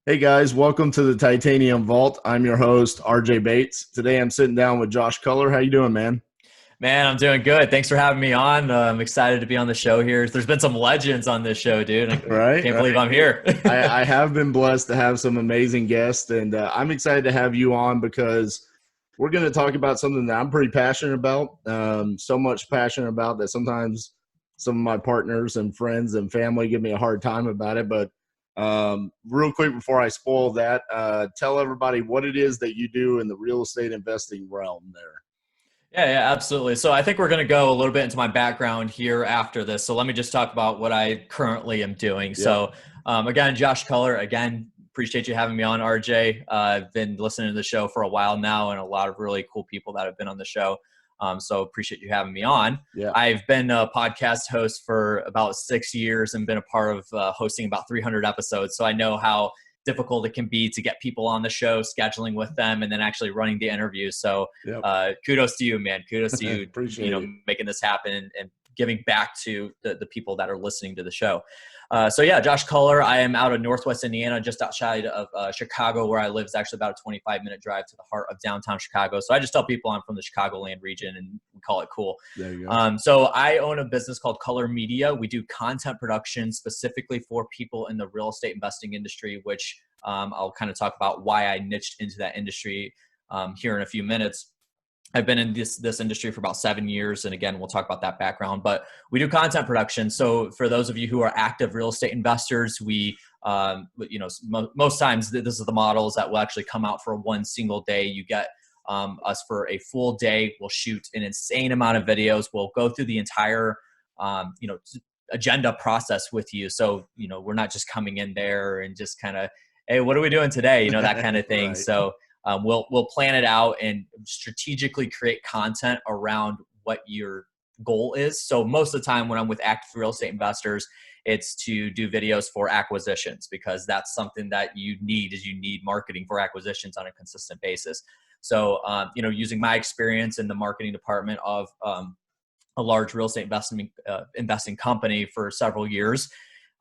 Hey guys, welcome to the Titanium Vault. I'm your host, RJ Bates. Today I'm sitting down with Josh Culler. How you doing, man? Man, I'm doing good. Thanks for having me on. I'm excited to be on the show here. There's been some legends on this show, dude. I Right, can't believe right. I'm here. I have been blessed to have some amazing guests, and I'm excited to have you on because we're going to talk about something that I'm pretty passionate about. So much passionate about that sometimes some of my partners and friends and family give me a hard time about it. But real quick before I spoil that, tell everybody what it is that you do in the real estate investing realm there. Yeah, absolutely. So I think we're going to go a little bit into my background here after this. So let me just talk about what I currently am doing. Yep. Again, Josh Culler, again, appreciate you having me on, RJ. I've been listening to the show for a while now and a lot of really cool people that have been on the show. So appreciate you having me on. Yeah. I've been a podcast host for about 6 years and been a part of hosting about 300 episodes. So I know how difficult it can be to get people on the show, scheduling with them, and then actually running the interview. So Yep. kudos to you, man. Kudos to you, Appreciate it. making this happen and giving back to the people that are listening to the show. So Josh Culler. I am out of Northwest Indiana, just outside of Chicago, where I live. It's actually about a 25-minute drive to the heart of downtown Chicago. So I just tell people I'm from the Chicagoland region, and we call it cool. There you go. So I own a business called Culler Media. We do content production specifically for people in the real estate investing industry, which I'll kind of talk about why I niched into that industry here in a few minutes. I've been in this industry for about 7 years. And again, we'll talk about that background, but we do content production. So for those of you who are active real estate investors, we, most times this is the models that will actually come out for one single day. You get us for a full day. We'll shoot an insane amount of videos. We'll go through the entire, agenda process with you. So, we're not just coming in there and just kind of, hey, what are we doing today? That kind of thing. Right. So we'll plan it out and strategically create content around what your goal is. So most of the time when I'm with active real estate investors, it's to do videos for acquisitions, because that's something that you need marketing for acquisitions on a consistent basis. So, using my experience in the marketing department of a large real estate investing company for several years,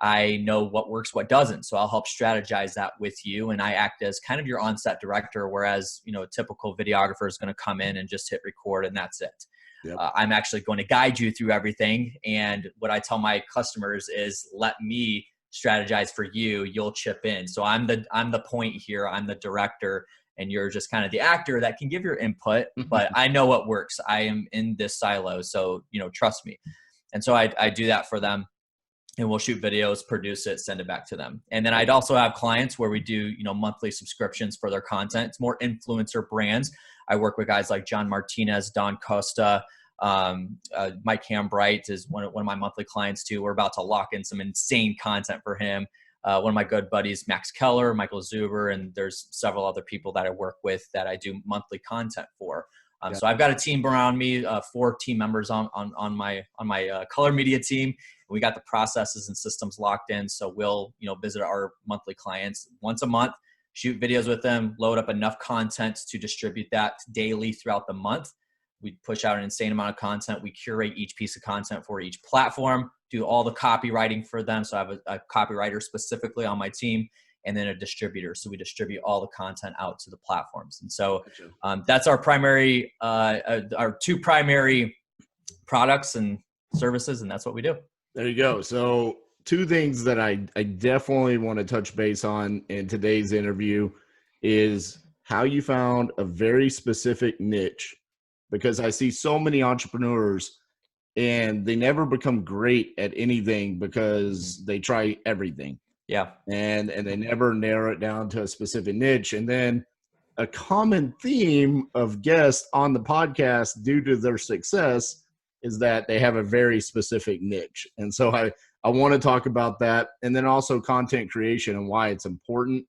I know what works, what doesn't. So I'll help strategize that with you. And I act as kind of your on-set director, whereas, a typical videographer is going to come in and just hit record and that's it. Yep. I'm actually going to guide you through everything. And what I tell my customers is, let me strategize for you. You'll chip in. So I'm the point here. I'm the director, and you're just kind of the actor that can give your input, but I know what works. I am in this silo. So, trust me. And so I do that for them. And we'll shoot videos, produce it, send it back to them. And then I'd also have clients where we do, monthly subscriptions for their content. It's more influencer brands. I work with guys like John Martinez, Don Costa, Mike Hambright is one of my monthly clients too. We're about to lock in some insane content for him. One of my good buddies, Max Keller, Michael Zuber, and there's several other people that I work with that I do monthly content for. So I've got a team around me, 4 team members on my Culler Media team. We got the processes and systems locked in. So we'll, visit our monthly clients once a month, shoot videos with them, load up enough content to distribute that daily throughout the month. We push out an insane amount of content. We curate each piece of content for each platform, do all the copywriting for them. So I have a copywriter specifically on my team, and then a distributor. So we distribute all the content out to the platforms. And so that's our our 2 primary products and services, and that's what we do. There you go. So 2 things that I definitely want to touch base on in today's interview is how you found a very specific niche, because I see so many entrepreneurs and they never become great at anything because they try everything. Yeah. And they never narrow it down to a specific niche. And then a common theme of guests on the podcast due to their success is that they have a very specific niche. And so I want to talk about that. And then also content creation and why it's important.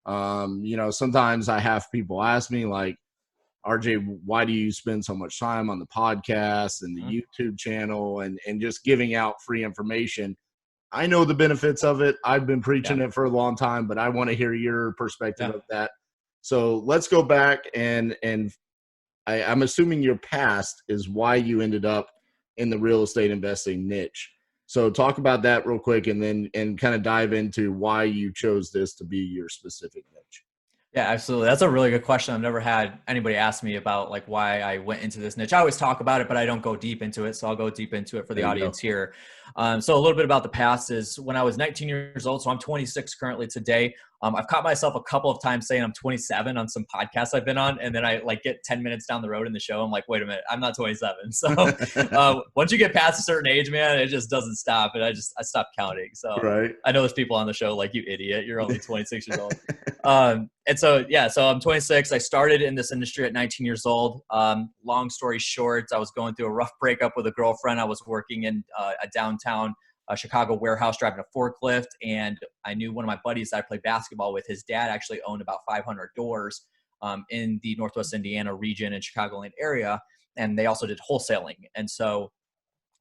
Sometimes I have people ask me like, RJ, why do you spend so much time on the podcast and the YouTube channel and just giving out free information? I know the benefits of it. I've been preaching it for a long time, but I want to hear your perspective of that. So let's go back and I'm assuming your past is why you ended up in the real estate investing niche. So talk about that real quick, and then kind of dive into why you chose this to be your specific niche. Yeah, absolutely. That's a really good question. I've never had anybody ask me about like why I went into this niche. I always talk about it, but I don't go deep into it. So I'll go deep into it for the There you go. audience here. So a little bit about the past is when I was 19 years old. So I'm 26 currently today. I've caught myself a couple of times saying I'm 27 on some podcasts I've been on. And then I like get 10 minutes down the road in the show. I'm like, wait a minute, I'm not 27. So once you get past a certain age, man, it just doesn't stop. And I stopped counting. So Right. I know there's people on the show like, you idiot, you're only 26 years old. And so, yeah, so I'm 26. I started in this industry at 19 years old. Long story short, I was going through a rough breakup with a girlfriend. I was working in a downtown Chicago warehouse driving a forklift. And I knew one of my buddies that I played basketball with, his dad actually owned about 500 doors in the Northwest Indiana region and Chicagoland area. And they also did wholesaling. And so,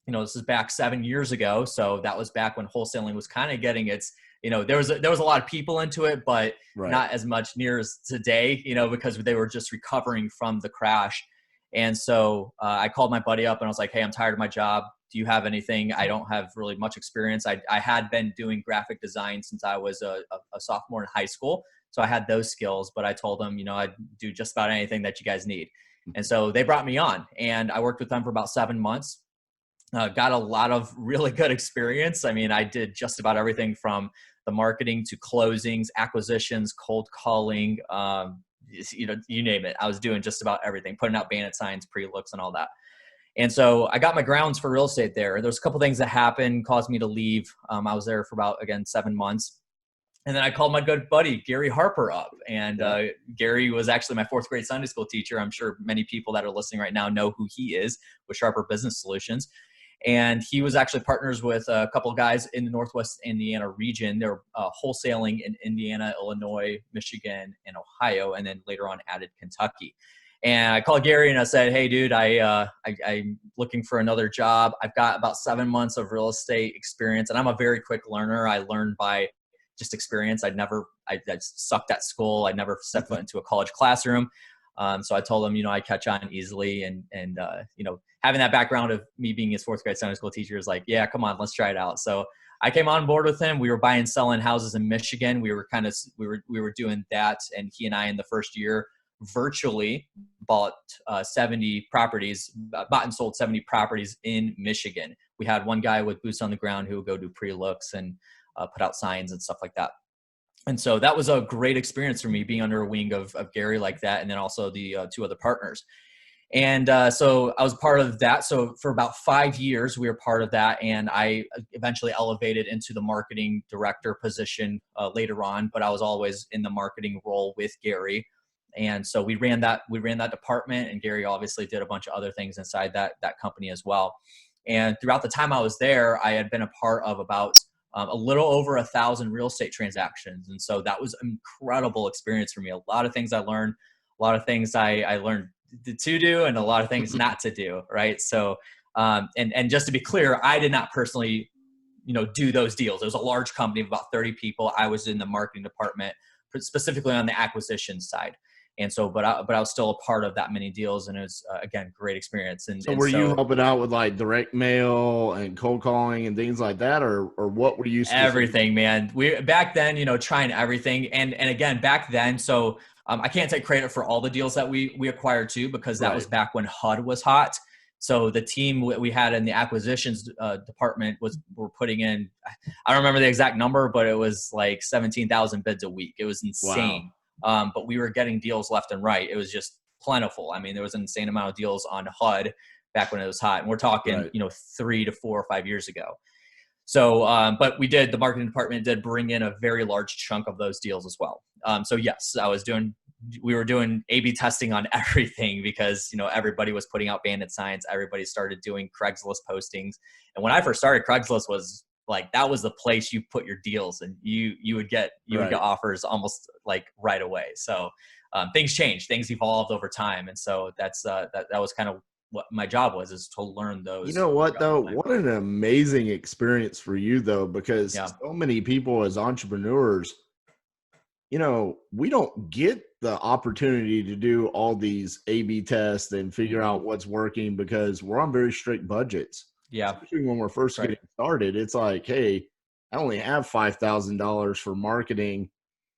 you know, this is back 7 years ago. So that was back when wholesaling was kind of getting its, you know, there was a lot of people into it, but Right. not as much near as today, you know, because they were just recovering from the crash. And so I called my buddy up and I was like, hey, I'm tired of my job. Do you have anything? I don't have really much experience. I had been doing graphic design since I was a sophomore in high school. So I had those skills, but I told them, you know, I'd do just about anything that you guys need. And so they brought me on and I worked with them for about 7 months. Got a lot of really good experience. I mean, I did just about everything from the marketing to closings, acquisitions, cold calling, you know, you name it. I was doing just about everything, putting out bandit signs, pre-looks and all that. And so I got my grounds for real estate there. There's a couple things that happened, caused me to leave. I was there for about, again, 7 months. And then I called my good buddy, Gary Harper, up. And Gary was actually my fourth grade Sunday school teacher. I'm sure many people that are listening right now know who he is with Sharper Business Solutions. And he was actually partners with a couple of guys in the Northwest Indiana region. They're wholesaling in Indiana, Illinois, Michigan, and Ohio, and then later on added Kentucky. And I called Gary and I said, hey, dude, I'm looking for another job. I've got about 7 months of real estate experience, and I'm a very quick learner. I learned by just experience. I sucked at school. I never stepped foot into a college classroom. So I told him, you know, I catch on easily and you know, having that background of me being his fourth grade Sunday school teacher is like, yeah, come on, let's try it out. So I came on board with him. We were buying, selling houses in Michigan. We were doing that. And he and I in the first year virtually bought 70 properties, bought and sold 70 properties in Michigan. We had one guy with boots on the ground who would go do pre-looks and put out signs and stuff like that. And so that was a great experience for me being under a wing of Gary like that. And then also the two other partners. And so I was part of that. So for about 5 years, we were part of that. And I eventually elevated into the marketing director position later on, but I was always in the marketing role with Gary. And so we ran that department, and Gary obviously did a bunch of other things inside that company as well. And throughout the time I was there, I had been a part of about a little over 1,000 real estate transactions. And so that was an incredible experience for me. A lot of things I learned, a lot of things I learned to do, and a lot of things not to do. Right. So, and just to be clear, I did not personally, you know, do those deals. It was a large company of about 30 people. I was in the marketing department, specifically on the acquisition side. And so, but I was still a part of that many deals, and it was again, great experience. And so were you helping out with like direct mail and cold calling and things like that, or what were you? Everything, man. We back then, you know, trying everything, and again back then. So I can't take credit for all the deals that we acquired too, because that was back when HUD was hot. So the team we had in the acquisitions department were putting in, I don't remember the exact number, but it was like 17,000 bids a week. It was insane. Wow. But we were getting deals left and right. It was just plentiful. I mean, there was an insane amount of deals on HUD back when it was hot. And we're talking, you know, 3 to 4 or 5 years ago. So, but the marketing department did bring in a very large chunk of those deals as well. So yes, we were doing A/B testing on everything because, you know, everybody was putting out bandit signs. Everybody started doing Craigslist postings. And when I first started, Craigslist was like, that was the place you put your deals, and you would get offers almost like right away. So things changed, things evolved over time. And so that was kind of what my job was, is to learn those. You know what though? What an amazing experience for you though, because so many people as entrepreneurs, you know, we don't get the opportunity to do all these A/B tests and figure out what's working because we're on very strict budgets. Yeah. especially when we're first Right. getting started. It's like, hey, I only have $5,000 for marketing.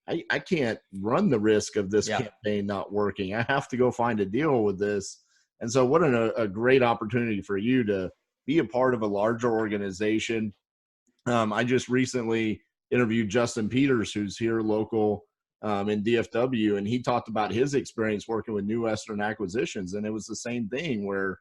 I can't run the risk of this Yeah. campaign not working. I have to go find a deal with this. And so, what a great opportunity for you to be a part of a larger organization. I just recently interviewed Justin Peters, who's here local in DFW, and he talked about his experience working with New Western Acquisitions. And it was the same thing where,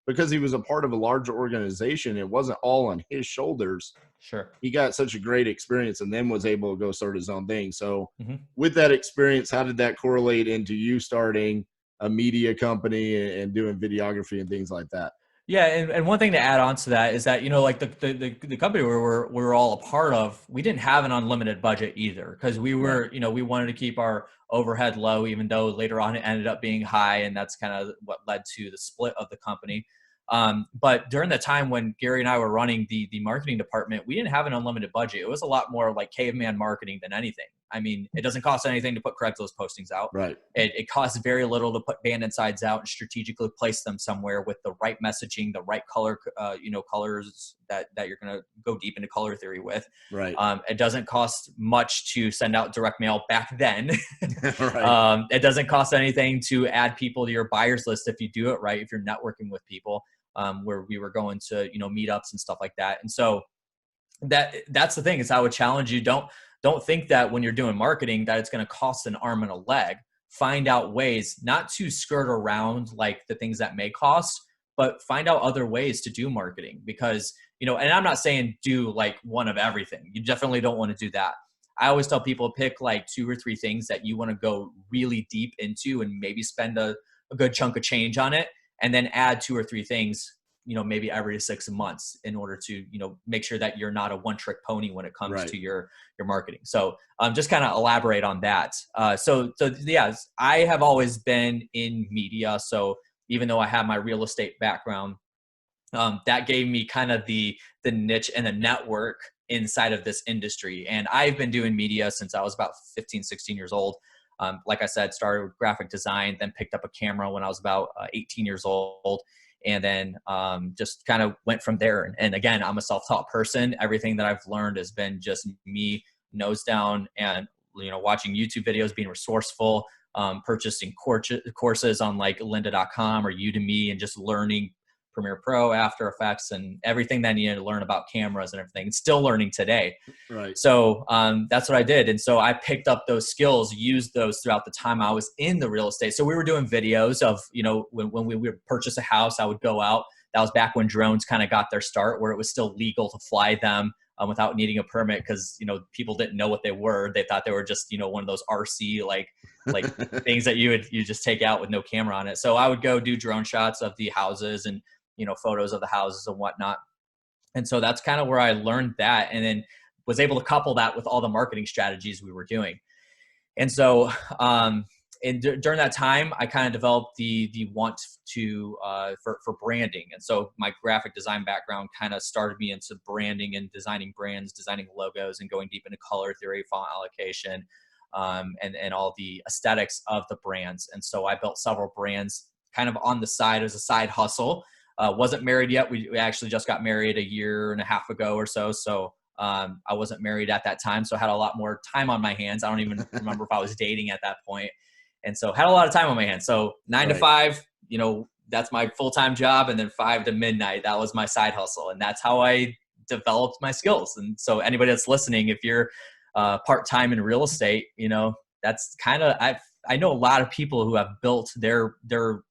because he was a part of a larger organization, it wasn't all on his shoulders. Sure. He got such a great experience and then was able to go start his own thing. So, Mm-hmm. with that experience, how did that correlate into you starting a media company and doing videography and things like that? Yeah, and one thing to add on to that is that, you know, like the company we were all a part of, we didn't have an unlimited budget either, because we Right. were, you know, we wanted to keep our overhead low, even though later on it ended up being high, and that's kind of what led to the split of the company. But during the time when Gary and I were running the marketing department, we didn't have an unlimited budget. It was a lot more like caveman marketing than anything. I mean, it doesn't cost anything to put Craigslist postings out. Right. It costs very little to put band insides out and strategically place them somewhere with the right messaging, the right color, colors that you're going to go deep into color theory with. Right. It doesn't cost much to send out direct mail back then. Right. It doesn't cost anything to add people to your buyers list if you do it right, if you're networking with people, where we were going to, meetups and stuff like that. And so that's the thing is I would challenge you. Don't think that when you're doing marketing that it's going to cost an arm and a leg. Find out ways not to skirt around like the things that may cost, but find out other ways to do marketing, because, and I'm not saying do like one of everything. You definitely don't want to do that. I always tell people pick like 2 or 3 things that you want to go really deep into and maybe spend a good chunk of change on it, and then add 2 or 3 things, maybe every 6 months, in order to, make sure that you're not a one-trick pony when it comes Right. to your marketing. So just kind of elaborate on that. So yeah, I have always been in media. So even though I have my real estate background, that gave me kind of the niche and the network inside of this industry. And I've been doing media since I was about 15, 16 years old. Like I said, started with graphic design, then picked up a camera when I was about 18 years old. And then just kind of went from there. And again, I'm a self-taught person. Everything that I've learned has been just me nose down and, watching YouTube videos, being resourceful, purchasing courses on like lynda.com or Udemy, and just learning Premiere Pro, After Effects, and everything that I needed to learn about cameras and everything. And still learning today. Right. So that's what I did. And so I picked up those skills, used those throughout the time I was in the real estate. So we were doing videos of, when we would purchase a house, I would go out. That was back when drones kind of got their start, where it was still legal to fly them without needing a permit, because, people didn't know what they were. They thought they were just, one of those RC like things that you just take out with no camera on it. So I would go do drone shots of the houses and, photos of the houses and whatnot. And so that's kind of where I learned that, and then was able to couple that with all the marketing strategies we were doing. And so during that time, I kind of developed the want to for branding. And so my graphic design background kind of started me into branding and designing brands, designing logos, and going deep into color theory, font allocation, and all the aesthetics of the brands. And so I built several brands kind of on the side as a side hustle. Wasn't married yet. We actually just got married a year and a half ago or so. So I wasn't married at that time. So I had a lot more time on my hands. I don't even remember if I was dating at that point. And so had a lot of time on my hands. So 9 to 5, that's my full-time job. And then 5 to midnight, that was my side hustle. And that's how I developed my skills. And so anybody that's listening, if you're part-time in real estate, that's kind of, I know a lot of people who have built their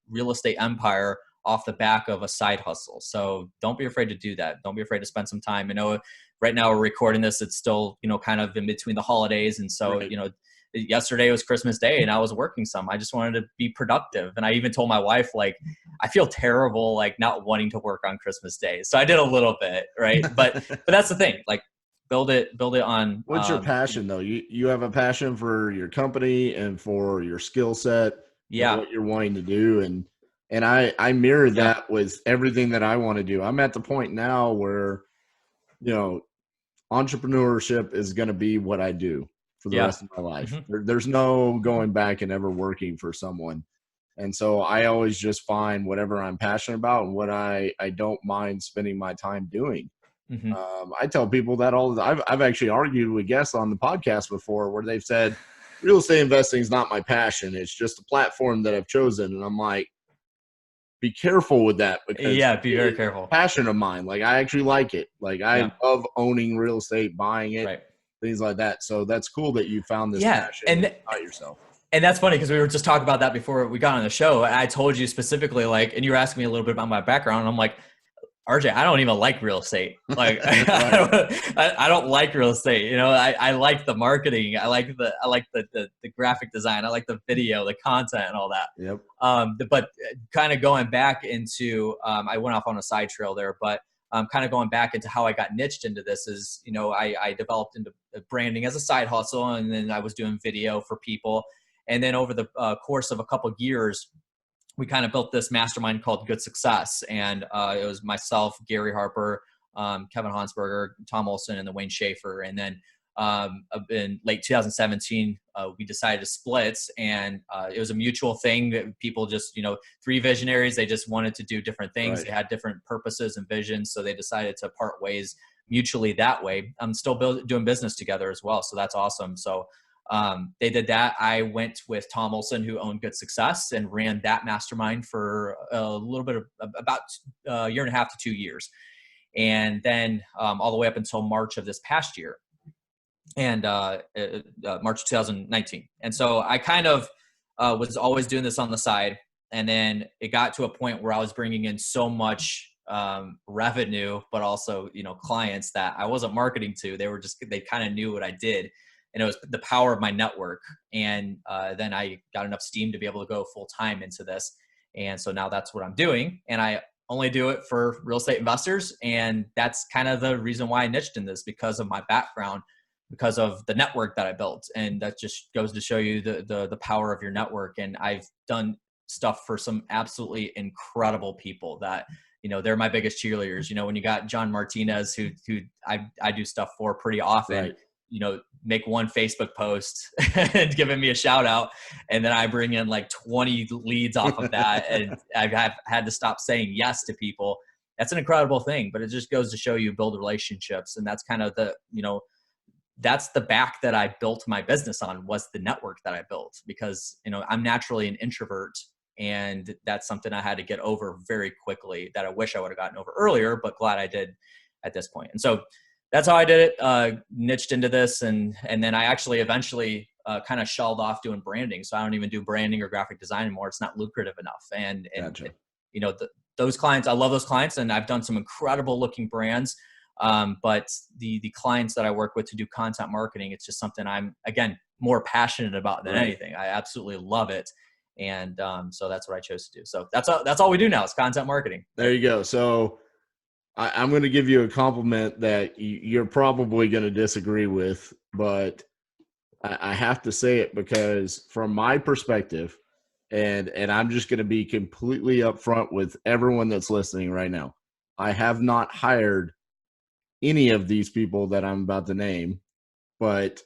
real estate empire off the back of a side hustle. So don't be afraid to do that. Don't be afraid to spend some time. I know right now we're recording this, it's still, kind of in between the holidays. And so, Right. Yesterday was Christmas Day and I was working some. I just wanted to be productive. And I even told my wife, like, I feel terrible, like not wanting to work on Christmas Day. So I did a little bit, right? But that's the thing, like build it on. What's your passion though? You have a passion for your company and for your skill set and Yeah. what you're wanting to do. And I mirror Yeah. that with everything that I want to do. I'm at the point now where, entrepreneurship is going to be what I do for the Yeah. rest of my life. Mm-hmm. There's no going back and ever working for someone. And so I always just find whatever I'm passionate about and what I don't mind spending my time doing. Mm-hmm. I tell people that all the time. I've actually argued with guests on the podcast before where they've said real estate investing is not my passion. It's just a platform that I've chosen. And I'm like, be careful with that, because Yeah, be very careful. passion of mine. Like, I actually like it. Like, I love owning real estate, buying it, Right. things like that. So that's cool that you found this passion about yourself. And that's funny because we were just talking about that before we got on the show. And I told you specifically, like, and you were asking me a little bit about my background. And I'm like, RJ, I don't even like real estate. Like, I don't like real estate. You know, I like the marketing. I like the graphic design. I like the video, the content, and all that. Yep. But kind of going back into, I went off on a side trail there, but kind of going back into how I got niched into this is, you know, I developed into branding as a side hustle, and then I was doing video for people. And then over the course of a couple of years, we kind of built this mastermind called Good Success. And it was myself, Gary Harper, Kevin Hansberger, Tom Olson, and then Wayne Schaefer. And then in late 2017, we decided to split, and it was a mutual thing that people just, you know, three visionaries, they just wanted to do different things. Right. They had different purposes and visions. So they decided to part ways mutually that way. I'm still doing business together as well. So that's awesome. So they did that. I went with Tom Olson, who owned Good Success, and ran that mastermind for a little bit of about a year and a half to 2 years. And then all the way up until March of this past year, and March 2019. And so I kind of was always doing this on the side. And then it got to a point where I was bringing in so much revenue, but also, you know, clients that I wasn't marketing to. They kind of knew what I did. And it was the power of my network. And then I got enough steam to be able to go full time into this. And so now that's what I'm doing. And I only do it for real estate investors. And that's kind of the reason why I niched in this, because of my background, because of the network that I built. And that just goes to show you the power of your network. And I've done stuff for some absolutely incredible people that, you know, they're my biggest cheerleaders. You know, when you got John Martinez, who I do stuff for pretty often, right. You know, make one Facebook post and giving me a shout out. And then I bring in like 20 leads off of that. And I've had to stop saying yes to people. That's an incredible thing, but it just goes to show you build relationships. And that's kind of the, you know, that's the back that I built my business on, was the network that I built, because, you know, I'm naturally an introvert, and that's something I had to get over very quickly that I wish I would have gotten over earlier, but glad I did at this point. And so that's how I did it, niched into this. And then I actually eventually kind of shelved off doing branding. So I don't even do branding or graphic design anymore. It's not lucrative enough. And Gotcha. You know, those clients, I love those clients, and I've done some incredible looking brands. But the clients that I work with to do content marketing, it's just something I'm, again, more passionate about than anything. I absolutely love it. And so that's what I chose to do. So that's all we do now is content marketing. There you go. So I'm going to give you a compliment that you're probably going to disagree with, but I have to say it because from my perspective, and I'm just going to be completely upfront with everyone that's listening right now, I have not hired any of these people that I'm about to name, but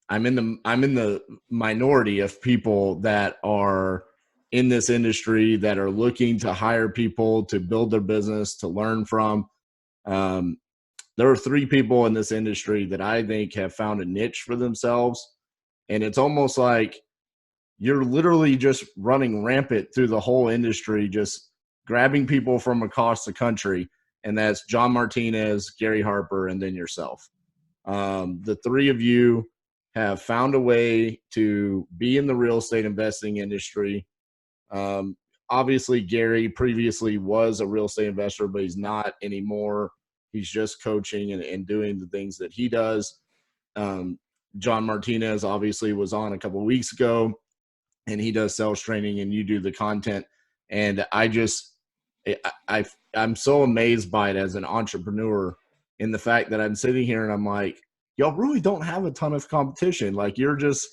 I'm in the minority of people that are in this industry that are looking to hire people to build their business, to learn from. There are 3 people in this industry that I think have found a niche for themselves. And it's almost like you're literally just running rampant through the whole industry, just grabbing people from across the country. And that's John Martinez, Gary Harper, and then yourself. The 3 of you have found a way to be in the real estate investing industry. Obviously, Gary previously was a real estate investor, but he's not anymore. He's just coaching and doing the things that he does. John Martinez obviously was on a couple of weeks ago, and he does sales training, and you do the content. And I'm so amazed by it as an entrepreneur, in the fact that I'm sitting here and I'm like, y'all really don't have a ton of competition. Like you're just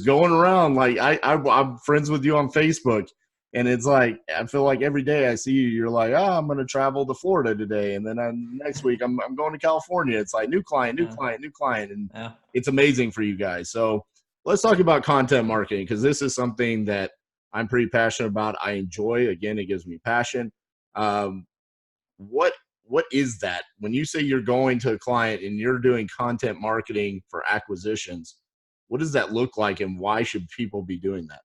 going around. Like I'm friends with you on Facebook, and it's like, I feel like every day I see you, you're like, I'm going to travel to Florida today. And then next week I'm going to California. It's like new client. And it's amazing for you guys. So let's talk about content marketing, because this is something that I'm pretty passionate about. I enjoy. Again, it gives me passion. Um, what what is that when you say you're going to a client and you're doing content marketing for acquisitions? What does that look like, and why should people be doing that?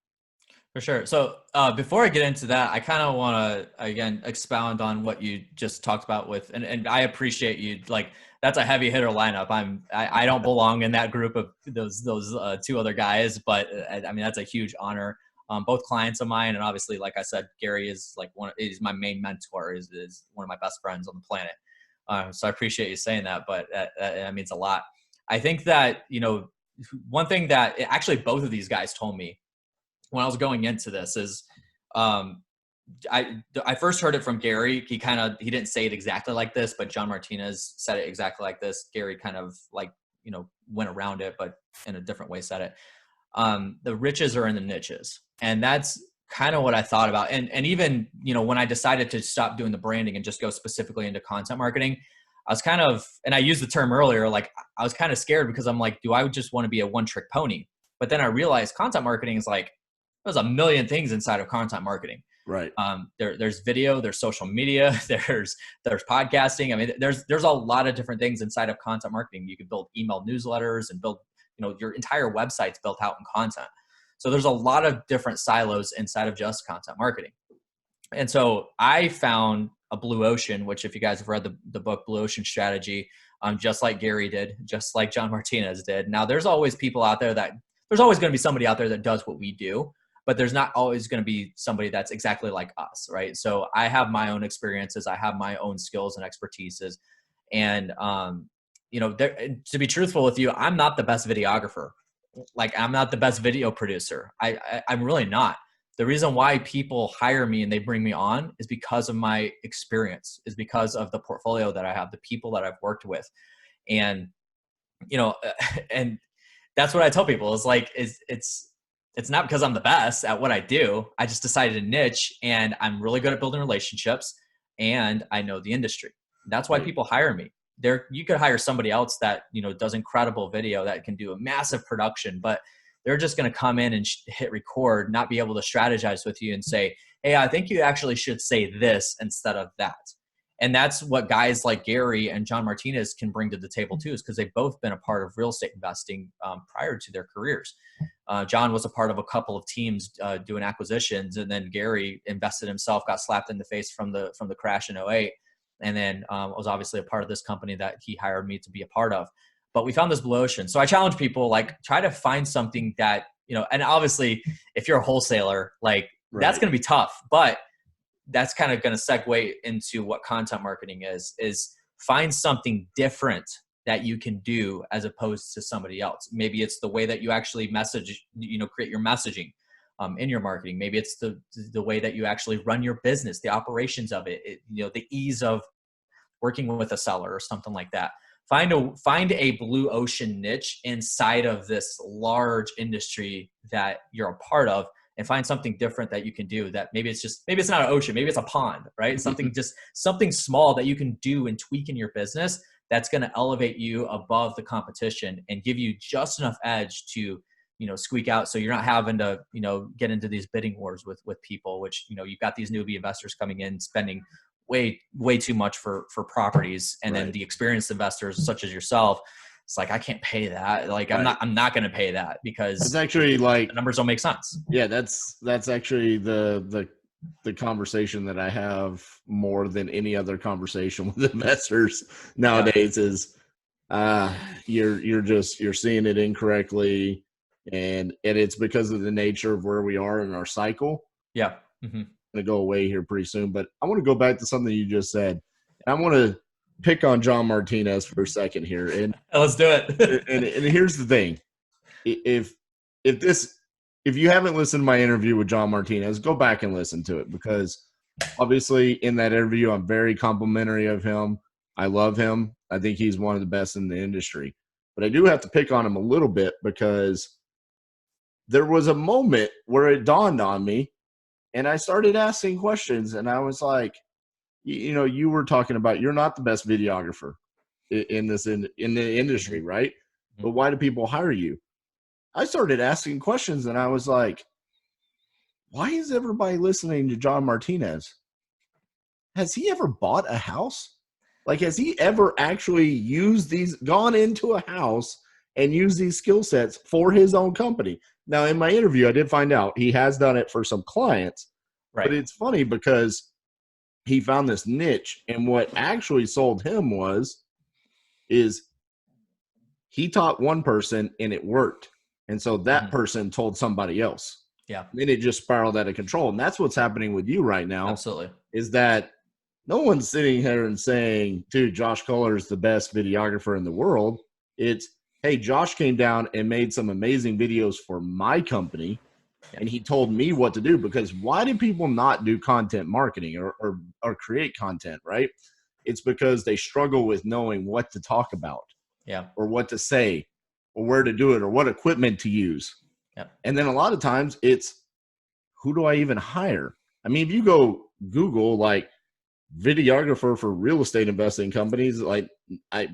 For sure. So before I get into that, I kind of want to again expound on what you just talked about with, and I appreciate you. Like that's a heavy hitter lineup. I don't belong in that group of those two other guys, but I mean that's a huge honor. Both clients of mine, and obviously, like I said, Gary is like he's my main mentor. Is one of my best friends on the planet. So I appreciate you saying that, but that means a lot. I think that one thing that actually both of these guys told me when I was going into this is um, I first heard it from Gary. He didn't say it exactly like this, but John Martinez said it exactly like this. Gary kind of like, went around it, but in a different way said it. The riches are in the niches. And that's kind of what I thought about. And even, when I decided to stop doing the branding and just go specifically into content marketing, I was kind of, and I used the term earlier, like I was kind of scared because I'm like, do I just want to be a one trick pony? But then I realized content marketing is like, there's a million things inside of content marketing. Right. There's video, there's social media, there's podcasting. I mean, there's a lot of different things inside of content marketing. You can build email newsletters and build, your entire website's built out in content. So there's a lot of different silos inside of just content marketing. And so I found a blue ocean, which if you guys have read the book Blue Ocean Strategy, just like Gary did, just like John Martinez did. Now there's always people out there there's always going to be somebody out there that does what we do, but there's not always going to be somebody that's exactly like us, right? So I have my own experiences. I have my own skills and expertises. And, to be truthful with you, I'm not the best videographer. Like I'm not the best video producer. I'm really not. The reason why people hire me and they bring me on is because of my experience, is because of the portfolio that I have, the people that I've worked with. And, and that's what I tell people is like, it's not because I'm the best at what I do. I just decided to niche and I'm really good at building relationships and I know the industry. That's why people hire me. You could hire somebody else that, does incredible video that can do a massive production, but they're just going to come in and hit record, not be able to strategize with you and say, hey, I think you actually should say this instead of that. And that's what guys like Gary and John Martinez can bring to the table too, is because they've both been a part of real estate investing prior to their careers. John was a part of a couple of teams doing acquisitions, and then Gary invested himself, got slapped in the face from the crash in '08, and then was obviously a part of this company that he hired me to be a part of. But we found this blue ocean. So I challenge people, like, try to find something that, and obviously if you're a wholesaler, like that's going to be tough, but that's kind of going to segue into what content marketing is find something different that you can do as opposed to somebody else. Maybe it's the way that you actually message, create your messaging in your marketing. Maybe it's the way that you actually run your business, the operations of it, the ease of working with a seller or something like that. Find a blue ocean niche inside of this large industry that you're a part of, and find something different that you can do. That maybe it's not an ocean, maybe it's a pond, right? something small that you can do and tweak in your business that's going to elevate you above the competition and give you just enough edge to, squeak out. So you're not having to, get into these bidding wars with people, which, you've got these newbie investors coming in, spending way too much for properties. And then the experienced investors such as yourself, it's like, I can't pay that. Like, I'm not going to pay that because it's actually like the numbers don't make sense. Yeah. That's actually the conversation that I have more than any other conversation with investors nowadays is, you're seeing it incorrectly. And it's because of the nature of where we are in our cycle. Yeah. Mm-hmm. Going to go away here pretty soon, but I want to go back to something you just said. I want to pick on John Martinez for a second here, and let's do it. and here's the thing: if you haven't listened to my interview with John Martinez, go back and listen to it, because obviously in that interview I'm very complimentary of him. I love him. I think he's one of the best in the industry, but I do have to pick on him a little bit because there was a moment where it dawned on me. And I started asking questions, and I was like, you were talking about you're not the best videographer in the industry, right? But why do people hire you? I started asking questions, and I was like, why is everybody listening to John Martinez? Has he ever bought a house? Like, has he ever actually gone into a house and used these skill sets for his own company? Now, in my interview, I did find out he has done it for some clients, Right. but it's funny because he found this niche, and what actually sold him is he taught one person and it worked. And so that person told somebody else. Yeah. And then it just spiraled out of control. And that's what's happening with you right now. Absolutely. Is that no one's sitting here and saying, dude, Josh Culler is the best videographer in the world. It's, hey, Josh came down and made some amazing videos for my company. And he told me what to do, because why do people not do content marketing or create content, right? It's because they struggle with knowing what to talk about. Yeah. Or what to say, or where to do it, or what equipment to use. Yep. And then a lot of times it's, who do I even hire? I mean, if you go Google like videographer for real estate investing companies, like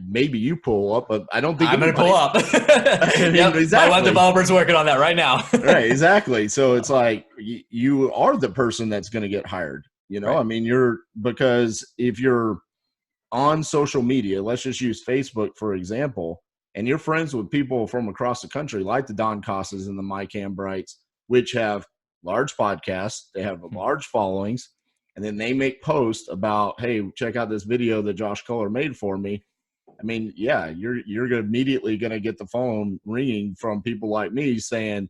maybe you pull up, but I don't think I'm going to pull up. I mean, yep. exactly. My web developer's working on that right now. Right, exactly. So it's like you are the person that's going to get hired. You know, Right. I mean, because if you're on social media, let's just use Facebook, for example, and you're friends with people from across the country, like the Don Costas and the Mike Ambrights, which have large podcasts, they have large followings, and then they make posts about, hey, check out this video that Josh Culler made for me. I mean, yeah, you're immediately going to get the phone ringing from people like me saying,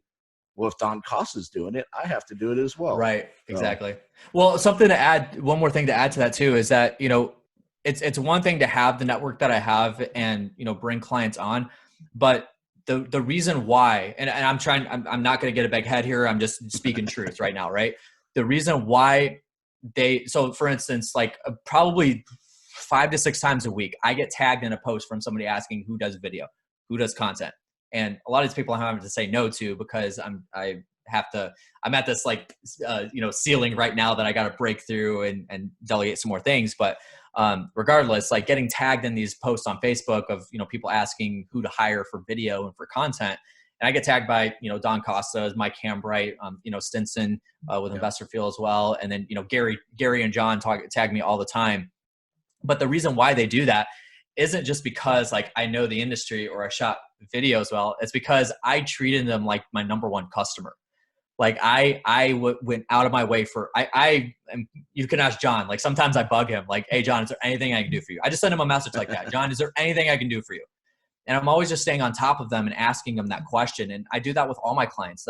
well, if Don Costa's doing it, I have to do it as well. Right. Exactly. Well, something to add, one more thing to add to that too, is that, you know, it's one thing to have the network that I have and, you know, bring clients on, but the reason why, and I'm not going to get a big head here. I'm just speaking truth right now. Right. The reason why so for instance, like probably 5 to 6 times a week, I get tagged in a post from somebody asking who does video, who does content. And a lot of these people I'm having to say no to, because I'm at this like, you know, ceiling right now that I got to break through and delegate some more things. But regardless, like getting tagged in these posts on Facebook of, you know, people asking who to hire for video and for content. And I get tagged by, you know, Don Costa, Mike Hambright, you know, Stinson with Investorbase as well. And then, you know, Gary and John tag me all the time. But the reason why they do that isn't just because like I know the industry or I shot videos well. It's because I treated them like my number one customer. Like went out of my way for, you can ask John, like sometimes I bug him like, hey John, is there anything I can do for you? I just send him a message like that. John, is there anything I can do for you? And I'm always just staying on top of them and asking them that question. And I do that with all my clients.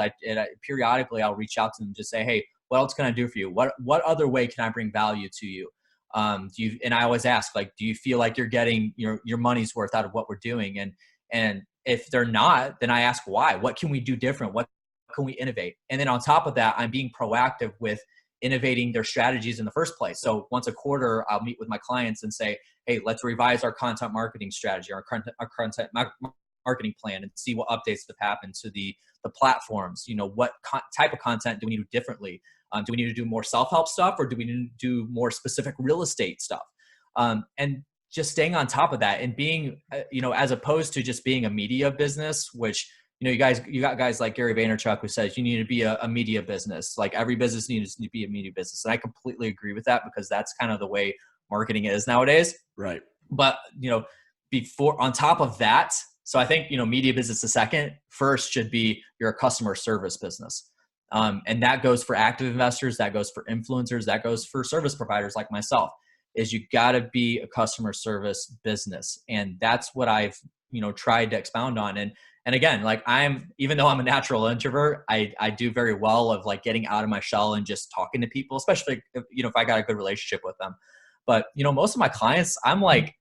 Periodically I'll reach out to them and just say, hey, what else can I do for you? What other way can I bring value to you? And I always ask, like, do you feel like you're getting your money's worth out of what we're doing? And if they're not, then I ask why. What can we do different? What can we innovate? And then on top of that, I'm being proactive with innovating their strategies in the first place. So once a quarter, I'll meet with my clients and say, hey, let's revise our content marketing strategy, our content marketing plan, and see what updates have happened to the platforms. You know, what type of content do we need to do differently? Do we need to do more self-help stuff, or do we need to do more specific real estate stuff? And just staying on top of that and being, you know, as opposed to just being a media business, which, you know, you got guys like Gary Vaynerchuk who says you need to be a media business. Like every business needs to be a media business. And I completely agree with that, because that's kind of the way marketing is nowadays. Right. But, you know, on top of that, so I think, you know, media business is second. First should be you're a customer service business. And that goes for active investors, that goes for influencers, that goes for service providers like myself, is you got to be a customer service business. And that's what I've, you know, tried to expound on. And again, like even though I'm a natural introvert, I do very well of like getting out of my shell and just talking to people, especially if, you know, if I got a good relationship with them. But, you know, most of my clients, I'm like,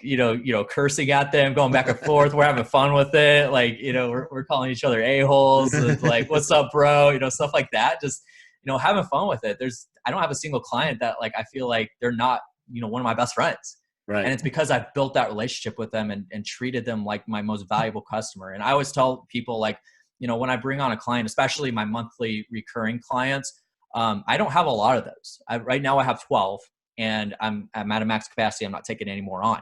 you know, cursing at them, going back and forth. We're having fun with it. Like, you know, we're calling each other a-holes, and like, what's up, bro? You know, stuff like that. Just, you know, having fun with it. I don't have a single client that like, I feel like they're not, you know, one of my best friends. Right. And it's because I've built that relationship with them and treated them like my most valuable customer. And I always tell people, like, you know, when I bring on a client, especially my monthly recurring clients, I don't have a lot of those. Right now I have 12. And I'm at a max capacity. I'm not taking any more on.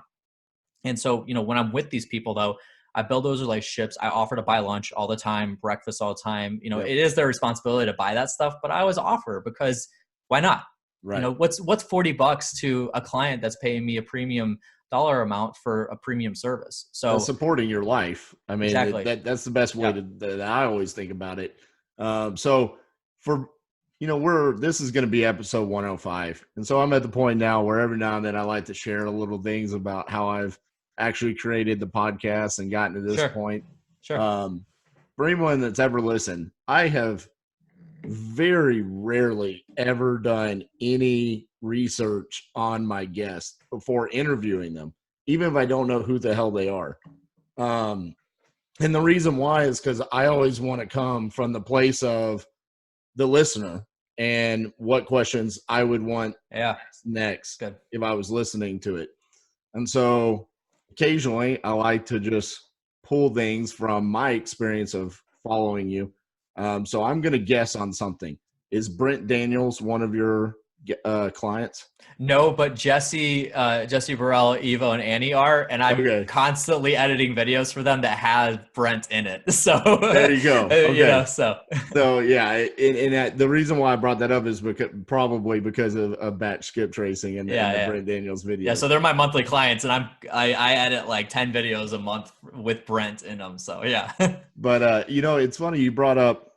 And so, you know, when I'm with these people though, I build those relationships. I offer to buy lunch all the time, breakfast all the time. You know, Yep. it is their responsibility to buy that stuff, but I always offer because why not? Right. You know, what's $40 to a client that's paying me a premium dollar amount for a premium service? So supporting your life. I mean, exactly. that's the best way that I always think about it. So for, this is going to be episode 105. And so I'm at the point now where every now and then I like to share little things about how I've actually created the podcast and gotten to this point. Sure. For anyone that's ever listened, I have very rarely ever done any research on my guests before interviewing them, even if I don't know who the hell they are. And the reason why is because I always want to come from the place of the listener and what questions I would want next if I was listening to it. And so occasionally I like to just pull things from my experience of following you. So I'm going to guess on something. Is Brent Daniels one of your clients? No, but Jesse Burrell, Evo, and Annie are, and I'm constantly editing videos for them that have Brent in it. So there you go. Okay. So yeah, and the reason why I brought that up is probably because of batch skip tracing and the Brent Daniels video. Yeah, so they're my monthly clients, and I edit like 10 videos a month with Brent in them. So yeah. But it's funny you brought up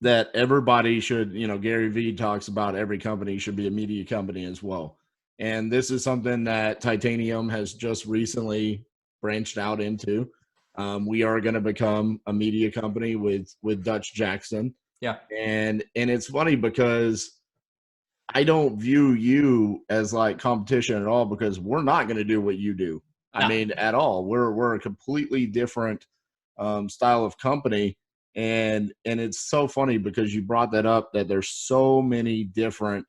that everybody should, Gary Vee talks about every company should be a media company as well. And this is something that Titanium has just recently branched out into. We are going to become a media company with Dutch Jackson. Yeah. And it's funny because I don't view you as like competition at all, because we're not going to do what you do. No. I mean, at all. We're a completely different style of company. And it's so funny because you brought that up, that there's so many different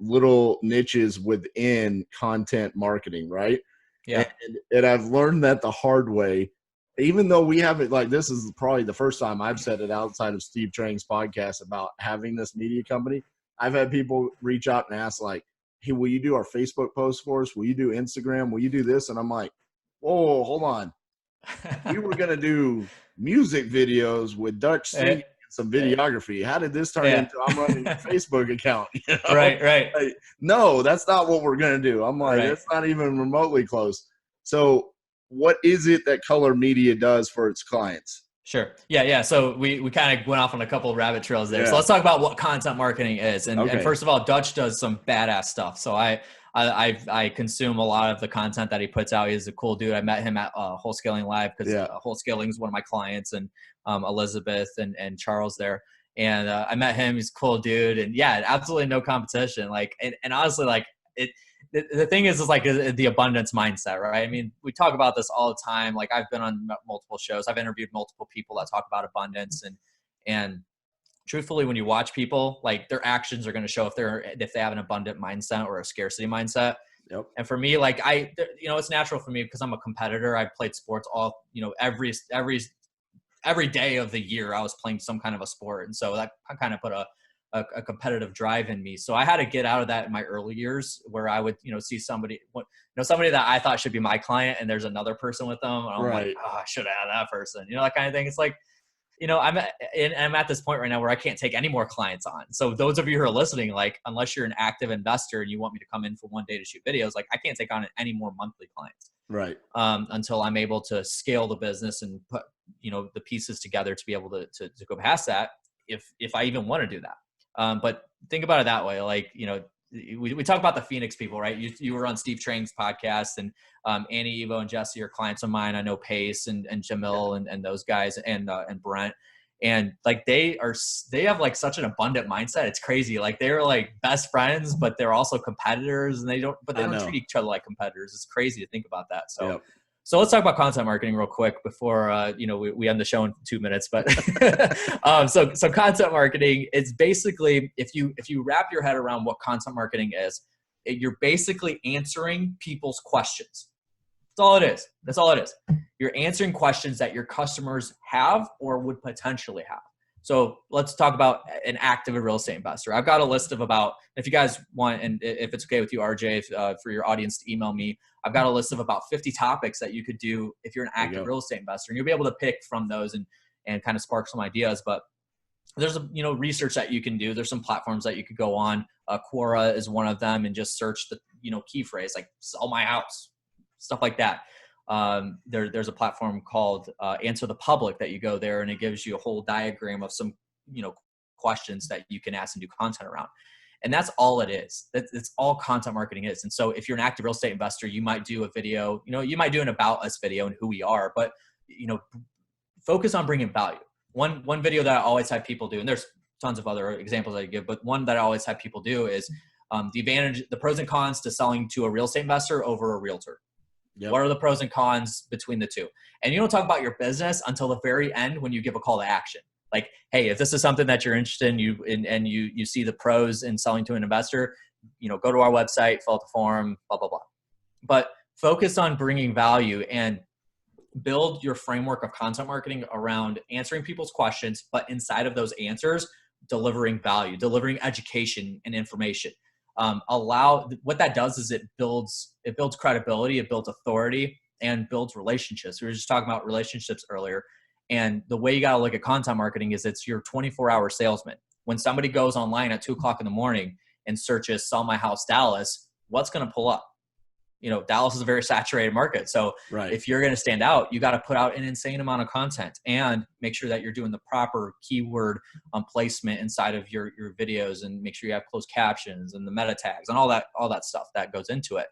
little niches within content marketing, right? Yeah. And I've learned that the hard way, even though we haven't, like, this is probably the first time I've said it outside of Steve Trang's podcast about having this media company. I've had people reach out and ask like, hey, will you do our Facebook posts for us? Will you do Instagram? Will you do this? And I'm like, whoa, hold on. We were going to do music videos with Dutch singing and some videography. How did this turn into I'm running a Facebook account? Right. Like, no, that's not what we're going to do. I'm like, that's not even remotely close. So what is it that Culler Media does for its clients? Sure. Yeah. So we kind of went off on a couple of rabbit trails there. So let's talk about what content marketing is. And first of all, Dutch does some badass stuff. So I consume a lot of the content that he puts out. He's a cool dude. I met him at Wholesaling Live because Wholesaling is one of my clients, and Elizabeth and Charles there. And I met him. He's a cool dude. And yeah, absolutely no competition. Like, and honestly, like the thing is like the abundance mindset, right? I mean, we talk about this all the time. Like, I've been on multiple shows. I've interviewed multiple people that talk about abundance, and truthfully, when you watch people, like, their actions are going to show if they have an abundant mindset or a scarcity mindset. Yep. And for me, like, it's natural for me because I'm a competitor. I played sports every day of the year. I was playing some kind of a sport, and so that kind of put a competitive drive in me. So I had to get out of that in my early years, where I would, see somebody that I thought should be my client, and there's another person with them, and I'm like, oh, I should have had that person, that kind of thing. It's like, I'm at this point right now where I can't take any more clients on. So those of you who are listening, like, unless you're an active investor and you want me to come in for one day to shoot videos, like, I can't take on any more monthly clients. Right. Until I'm able to scale the business and put, the pieces together to be able to go past that, if I even want to do that. But think about it that way. Like, we talk about the Phoenix people, right? You were on Steve Trang's podcast, and Annie, Evo, and Jesse are clients of mine. I know Pace and Jamil and those guys and Brent. And like, they have like such an abundant mindset. It's crazy. Like, they're like best friends, but they're also competitors, and they don't treat each other like competitors. It's crazy to think about that. So. Yep. So let's talk about content marketing real quick before we end the show in 2 minutes. But so content marketing, it's basically, if you wrap your head around what content marketing is, you're basically answering people's questions. That's all it is. That's all it is. You're answering questions that your customers have or would potentially have. So let's talk about an active real estate investor. I've got a list of about, if you guys want, and if it's okay with you, RJ, for your audience to email me, I've got a list of about 50 topics that you could do if you're an active real estate investor, and you'll be able to pick from those and kind of spark some ideas. But there's research that you can do. There's some platforms that you could go on. Quora is one of them, and just search the key phrase like "sell my house," stuff like that. There's a platform called Answer the Public that you go there, and it gives you a whole diagram of some questions that you can ask and do content around. And that's all it is. That's all content marketing is. And so if you're an active real estate investor, you might do a video, you might do an about us video and who we are, but focus on bringing value. One video that I always have people do, and there's tons of other examples I give, but one that I always have people do is the pros and cons to selling to a real estate investor over a realtor. Yep. What are the pros and cons between the two? And you don't talk about your business until the very end when you give a call to action. Like, hey, if this is something that you're interested in, and you see the pros in selling to an investor, go to our website, fill out the form, blah, blah, blah. But focus on bringing value and build your framework of content marketing around answering people's questions, but inside of those answers, delivering value, delivering education and information. What that does is it builds credibility, it builds authority, and builds relationships. We were just talking about relationships earlier. And the way you got to look at content marketing is it's your 24-hour salesman. When somebody goes online at 2:00 in the morning and searches "sell my house Dallas," what's going to pull up? Dallas is a very saturated market. So if you're going to stand out, you got to put out an insane amount of content and make sure that you're doing the proper keyword placement inside of your videos, and make sure you have closed captions and the meta tags and all that stuff that goes into it.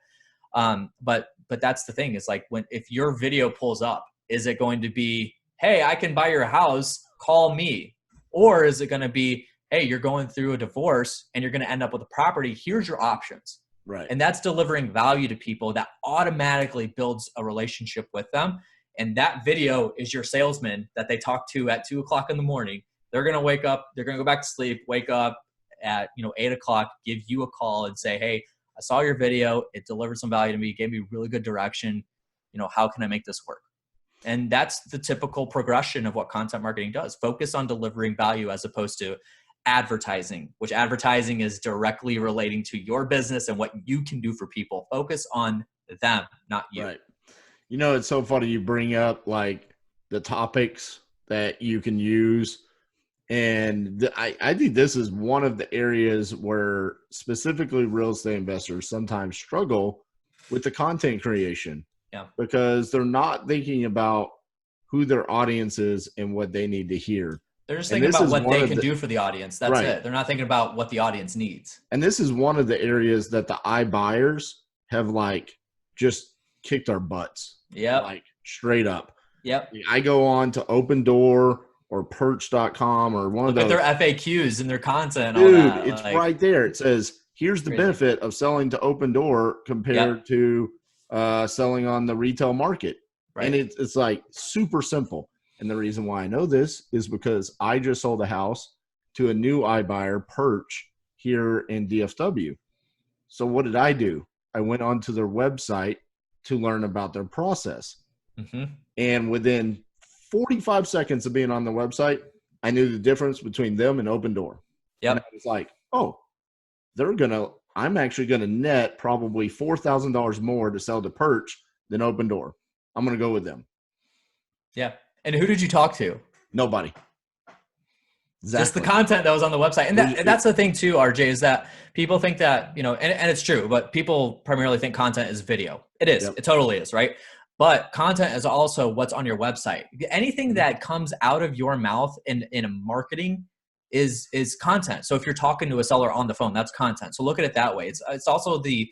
But that's the thing, is like, if your video pulls up, is it going to be, hey, I can buy your house, call me? Or is it going to be, hey, you're going through a divorce and you're going to end up with a property, here's your options. Right. And that's delivering value to people that automatically builds a relationship with them. And that video is your salesman that they talk to at 2:00 in the morning. They're going to wake up, they're going to go back to sleep, wake up at 8:00, give you a call and say, hey, I saw your video. It delivered some value to me, gave me really good direction. How can I make this work? And that's the typical progression of what content marketing does. Focus on delivering value as opposed to advertising, which advertising is directly relating to your business and what you can do for people. Focus on them, not you. Right. It's so funny you bring up like the topics that you can use. And I think this is one of the areas where specifically real estate investors sometimes struggle with the content creation. Yeah. Because they're not thinking about who their audience is and what they need to hear. They're just thinking about what they can do for the audience. That's it. They're not thinking about what the audience needs. And this is one of the areas that the iBuyers have just kicked our butts. Yeah. Straight up. Yep. I go on to Open Door or Perch.com or one of those. Look at their FAQs and their content. Dude, all that. It's right there. It says, here's the benefit of selling to Open Door compared to selling on the retail market. Right. And it's super simple. And the reason why I know this is because I just sold a house to a new iBuyer, Perch, here in DFW. So what did I do? I went onto their website to learn about their process. Mm-hmm. And within 45 seconds of being on the website, I knew the difference between them and Open Door. Yep. And I was like, oh, I'm actually going to net probably $4,000 more to sell to Perch than Open Door. I'm going to go with them. Yeah. And who did you talk to? Nobody. Exactly. Just the content that was on the website. And that's the thing too, RJ, is that people think that, and it's true, but people primarily think content is video. It is. Yep. It totally is, right? But content is also what's on your website. Anything that comes out of your mouth in marketing is content. So if you're talking to a seller on the phone, that's content. So look at it that way. It's also the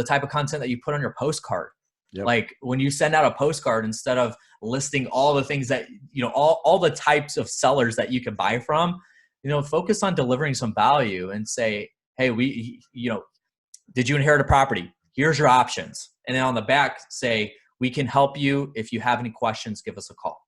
type of content that you put on your postcard. Yep. Like when you send out a postcard, instead of listing all the things that, all the types of sellers that you can buy from, focus on delivering some value and say, hey, did you inherit a property? Here's your options. And then on the back say, we can help you. If you have any questions, give us a call.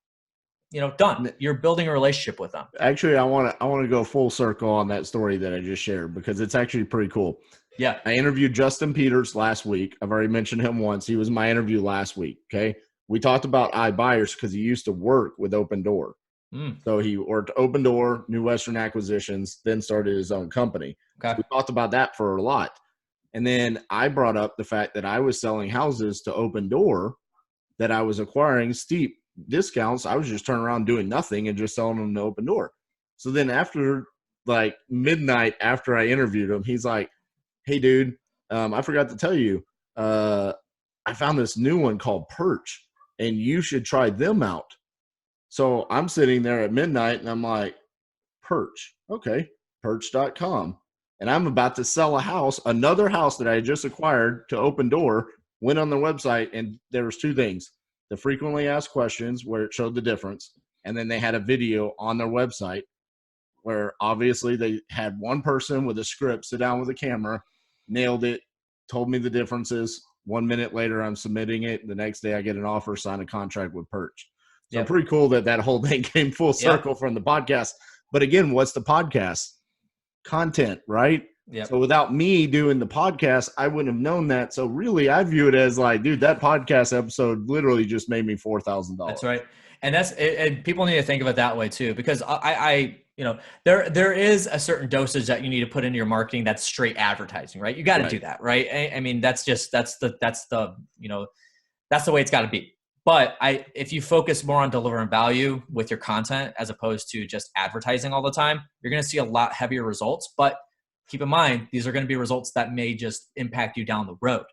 Done. You're building a relationship with them. Actually, I want to go full circle on that story that I just shared because it's actually pretty cool. Yeah. I interviewed Justin Peters last week. I've already mentioned him once. He was my interview last week. Okay. We talked about iBuyers because he used to work with Open Door. Mm, So he worked Open Door, New Western Acquisitions, then started his own company. So okay. we talked about that for a lot. And then I brought up the fact that I was selling houses to Open Door, that I was acquiring steep discounts. I was just turning around doing nothing and just selling them to Open Door. So then after like midnight, after I interviewed him, he's like, "Hey, dude, I forgot to tell you, I found this new one called Perch, and you should try them out." So I'm sitting there at midnight and I'm like, Perch, okay, perch.com. And I'm about to sell a house, another house that I had just acquired, to Open Door. Went on their website and there was two things: the frequently asked questions, where it showed the difference, and then they had a video on their website where obviously they had one person with a script sit down with a camera, nailed it, told me the differences. 1 minute later, I'm submitting it. The next day, I get an offer, sign a contract with Perch. So Yep. pretty cool that that whole thing came full Yep. circle from the podcast. But again, what's the podcast? Content, right? Yep. So without me doing the podcast, I wouldn't have known that. So really, I view it as like, dude, that podcast episode literally just made me $4,000. That's right. And and people need to think of it that way too, because there is a certain dosage that you need to put into your marketing that's straight advertising, right? You got to Right. do that, right? I mean, that's the that's the way it's got to be. But if you focus more on delivering value with your content as opposed to just advertising all the time, you're going to see a lot heavier results. But keep in mind, these are going to be results that may just impact you down the road.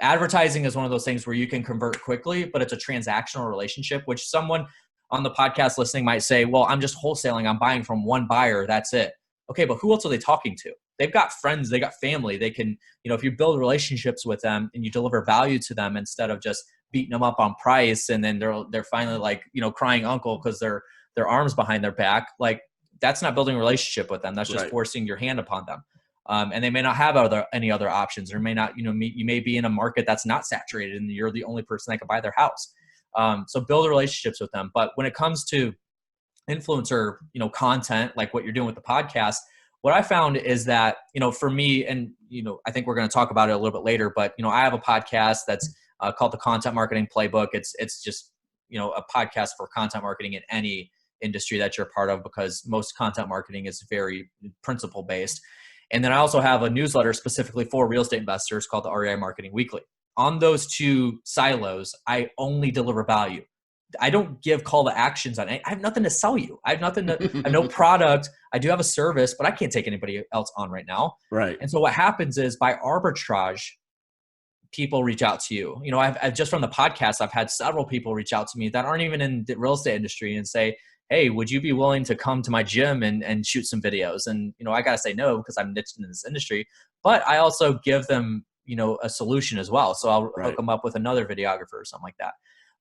Advertising is one of those things where you can convert quickly, but it's a transactional relationship, which someone on the podcast listening might say, well, I'm just wholesaling. I'm buying from one buyer. That's it. Okay, but who else are they talking to? They've got friends, they got family. They can, if you build relationships with them and you deliver value to them instead of just beating them up on price, and then they're finally like, crying uncle because their arms behind their back. Like, that's not building a relationship with them. That's just Right. forcing your hand upon them. And they may not have any other options, or may not, you may be in a market that's not saturated and you're the only person that can buy their house. So build relationships with them. But when it comes to influencer, content, like what you're doing with the podcast, what I found is that, for me, and, I think we're going to talk about it a little bit later, but, I have a podcast that's called the Content Marketing Playbook. It's just, a podcast for content marketing in any industry that you're part of, because most content marketing is very principle based. And then I also have a newsletter specifically for real estate investors called the REI Marketing Weekly. On those two silos, I only deliver value. I don't give call to actions on it. I have nothing to sell you. I have no product. I do have a service, but I can't take anybody else on right now. Right. And so what happens is, by arbitrage, people reach out to you. I've just from the podcast, I've had several people reach out to me that aren't even in the real estate industry and say, hey, would you be willing to come to my gym and shoot some videos? And, I got to say no, because I'm niched in this industry, but I also give them, a solution as well. So I'll hook them up with another videographer or something like that.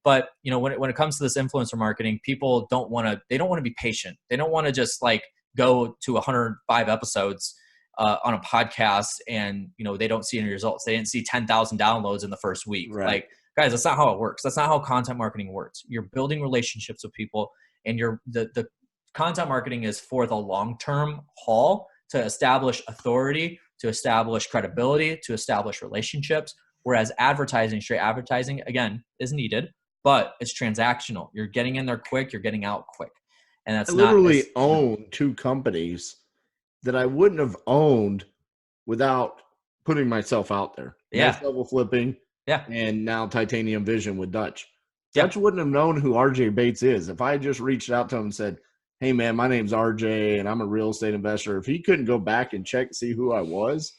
But, when it comes to this influencer marketing, people don't want to be patient. They don't want to just like go to 105 episodes on a podcast and, they don't see any results. They didn't see 10,000 downloads in the first week. Right. Like, guys, that's not how it works. That's not how content marketing works. You're building relationships with people, and the content marketing is for the long-term haul, to establish authority, to establish credibility, to establish relationships. Whereas straight advertising, again, is needed, but it's transactional. You're getting in there quick, you're getting out quick. And that's I literally not own two companies that I wouldn't have owned without putting myself out there. Yeah. Next Level Flipping, Yeah. and now Titanium Vision with Dutch. Yeah. Dutch wouldn't have known who RJ Bates is if I had just reached out to him and said, hey, man, my name's RJ and I'm a real estate investor. If he couldn't go back and check to see who I was,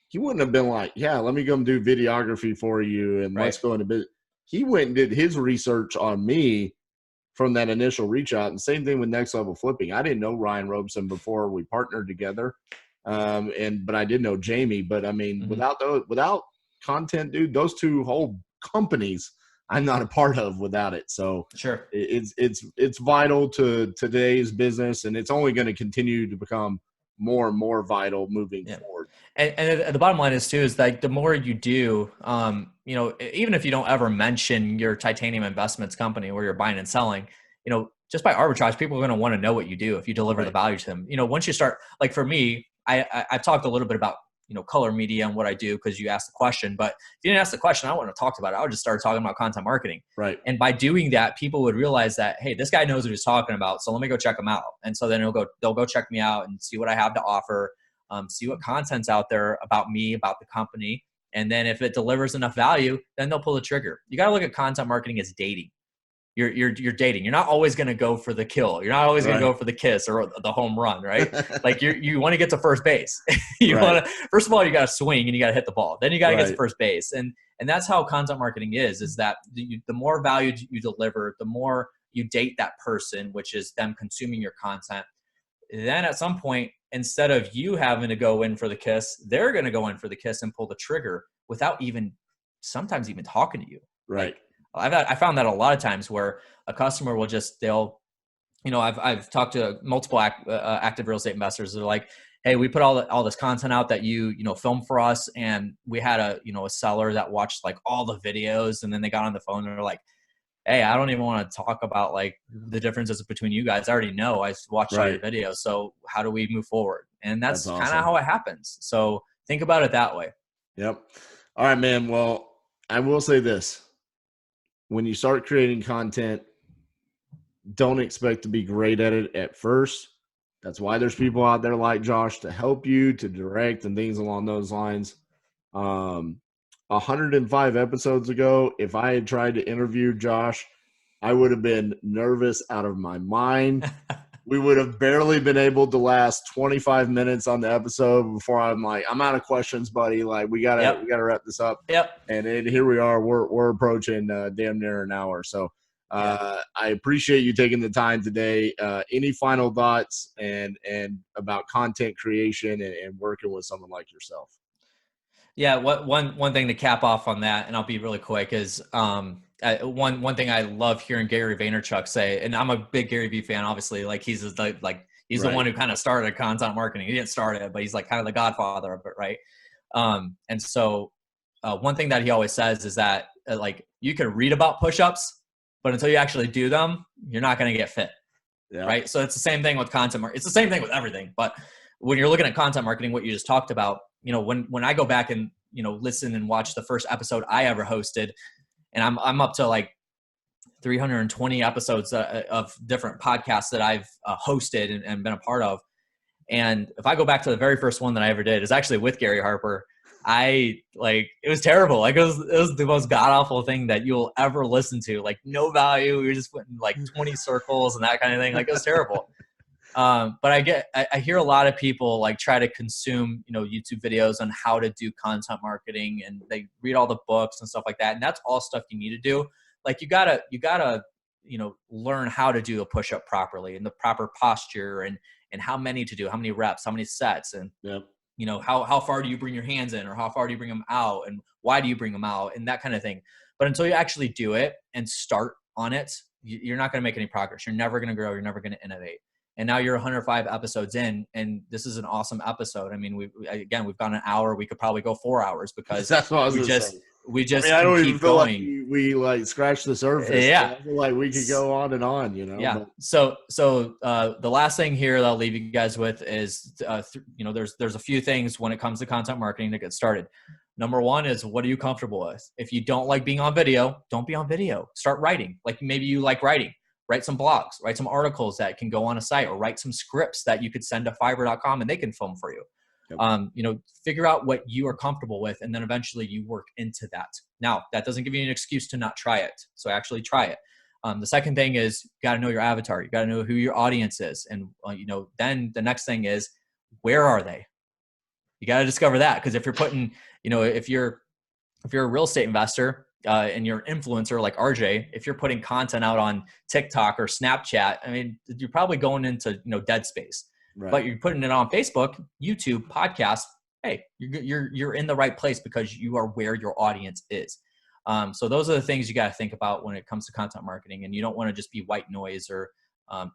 he wouldn't have been like, yeah, let me go and do videography for you and let's go into business. He went and did his research on me from that initial reach out. And same thing with Next Level Flipping. I didn't know Ryan Robeson before we partnered together. But I did know Jamie. But I mean, without content, dude, those two whole companies I'm not a part of without it. So sure, it's vital to today's business, and it's only going to continue to become more and more vital moving forward. And the bottom line is too, is like the more you do, even if you don't ever mention your Titanium Investments company where you're buying and selling, just by arbitrage, people are going to want to know what you do if you deliver the value to them. Once you start, like for me, I've talked a little bit about Culler Media and what I do because you asked the question. But if you didn't ask the question, I wouldn't have talked about it. I would just start talking about content marketing. Right. And by doing that, people would realize that, hey, this guy knows what he's talking about. So let me go check him out. And so then they'll go check me out and see what I have to offer, see what content's out there about me, about the company. And then if it delivers enough value, then they'll pull the trigger. You got to look at content marketing as dating. You're dating. You're not always going to go for the kill. You're not always going to go for the kiss or the home run, right? Like you want to get to first base. Want to, first of all, you got to swing and you got to hit the ball. Then you got to get to first base. And that's how content marketing is that the more value you deliver, the more you date that person, which is them consuming your content. Then at some point, instead of you having to go in for the kiss, they're going to go in for the kiss and pull the trigger without sometimes even talking to you. Right. I found that a lot of times where a customer will I've talked to multiple active real estate investors. They're like, hey, we put all this content out that you filmed for us. And we had a seller that watched like all the videos. And then they got on the phone and they're like, hey, I don't even want to talk about like the differences between you guys. I already know. I watched all your videos. So how do we move forward? And that's awesome. Kind of how it happens. So think about it that way. Yep. All right, man. Well, I will say this. When you start creating content, don't expect to be great at it at first. That's why there's people out there like Josh to help you, to direct and things along those lines. 105 episodes ago, if I had tried to interview Josh, I would have been nervous out of my mind. We would have barely been able to last 25 minutes on the episode before I'm like, I'm out of questions, buddy. Like we gotta wrap this up. Yep. And here we are. We're approaching damn near an hour. So I appreciate you taking the time today. Any final thoughts and about content creation and working with someone like yourself? Yeah. One thing to cap off on that, and I'll be really quick, is one thing I love hearing Gary Vaynerchuk say, and I'm a big Gary Vee fan, obviously. Like he's the one who kind of started content marketing. He didn't start it, but he's like kind of the godfather of it, right? And so one thing that he always says is that like you can read about push-ups, but until you actually do them, you're not going to get fit, right? So it's the same thing with content marketing. It's the same thing with everything. But when you're looking at content marketing, what you just talked about, when I go back and listen and watch the first episode I ever hosted, and I'm up to like 320 episodes of different podcasts that I've hosted and been a part of. And if I go back to the very first one that I ever did, it's actually with Gary Harper. It was terrible. Like it was the most god awful thing that you'll ever listen to. Like no value. We were just putting like 20 circles and that kind of thing. Like it was terrible. But I hear a lot of people like try to consume, YouTube videos on how to do content marketing, and they read all the books and stuff like that. And that's all stuff you need to do. Like you gotta, learn how to do a push-up properly and the proper posture and how many to do, how many reps, how many sets, and how far do you bring your hands in or how far do you bring them out and why do you bring them out and that kind of thing. But until you actually do it and start on it, you're not going to make any progress. You're never going to grow. You're never going to innovate. And now you're 105 episodes in, and this is an awesome episode. I mean, we've gone an hour. We could probably go 4 hours because that's what I was we just I don't even feel going. like we like scratched the surface. Yeah. I feel like we could go on and on, Yeah. But. So the last thing here that I'll leave you guys with is, there's a few things when it comes to content marketing to get started. Number one is, what are you comfortable with? If you don't like being on video, don't be on video. Start writing. Like maybe you like writing. Write some blogs, write some articles that can go on a site, or write some scripts that you could send to Fiverr.com and they can film for you. Yep. Figure out what you are comfortable with, and then eventually you work into that. Now, that doesn't give you an excuse to not try it. So actually try it. The second thing is, you got to know your avatar. You got to know who your audience is. And, then the next thing is, where are they? You got to discover that. Because if you're putting, if you're a real estate investor, and you're an influencer like RJ, if you're putting content out on TikTok or Snapchat, I mean, you're probably going into, dead space. Right. But you're putting it on Facebook, YouTube, podcast. Hey, you're in the right place because you are where your audience is. So those are the things you got to think about when it comes to content marketing. And you don't want to just be white noise or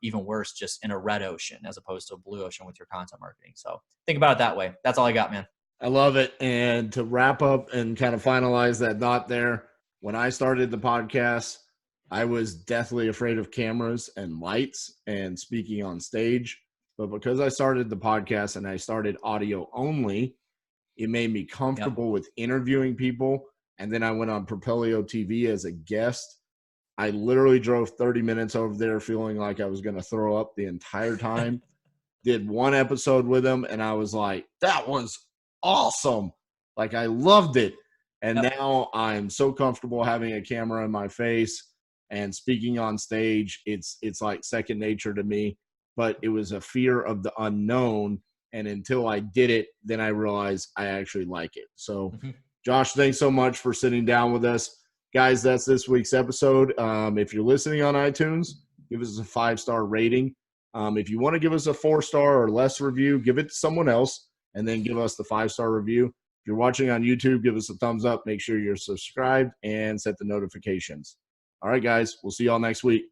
even worse, just in a red ocean as opposed to a blue ocean with your content marketing. So think about it that way. That's all I got, man. I love it. And to wrap up and kind of finalize that thought there, when I started the podcast, I was deathly afraid of cameras and lights and speaking on stage. But because I started the podcast and I started audio only, It made me Yep. comfortable with interviewing people. And then I went on Propelio TV as a guest. I literally drove 30 minutes over there feeling like I was going to throw up the entire time. Did one episode with them, and I was like, that was awesome. Like, I loved it. And Yep. now I'm so comfortable having a camera in my face and speaking on stage. It's like second nature to me. But it was a fear of the unknown. And until I did it, then I realized I actually like it. So, Mhm. Josh, thanks so much for sitting down with us. Guys, that's this week's episode. If you're listening on iTunes, give us a 5-star rating. If you want to give us a 4-star or less review, give it to someone else and then give us the 5-star review. If you're watching on YouTube, give us a thumbs up. Make sure you're subscribed and set the notifications. All right, guys, we'll see y'all next week.